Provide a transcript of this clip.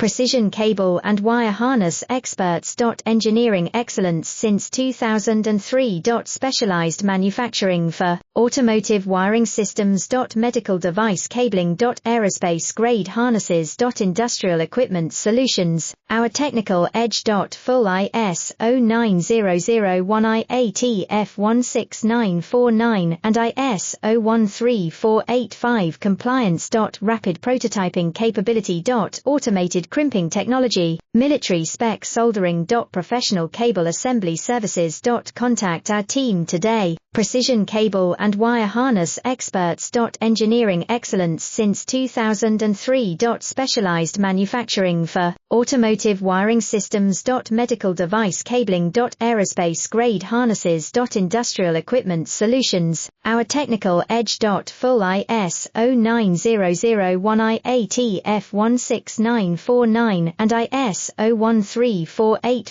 Precision cable and wire harness experts. Engineering excellence since 2003. Specialized manufacturing for automotive wiring systems. Medical device cabling. Aerospace grade harnesses. Industrial equipment solutions. Our technical edge. Full ISO 9001 IATF 16949 and ISO 13485 compliance. Rapid prototyping capability. Automated crimping technology, military spec soldering. Professional cable assembly services. Contact our team today. Precision cable and wire harness experts. Engineering excellence since 2003. Specialized manufacturing for automotive wiring systems. Medical device cabling. Aerospace grade harnesses. Industrial equipment solutions. Our technical edge. Full ISO 9001 IATF 16949 and ISO 13485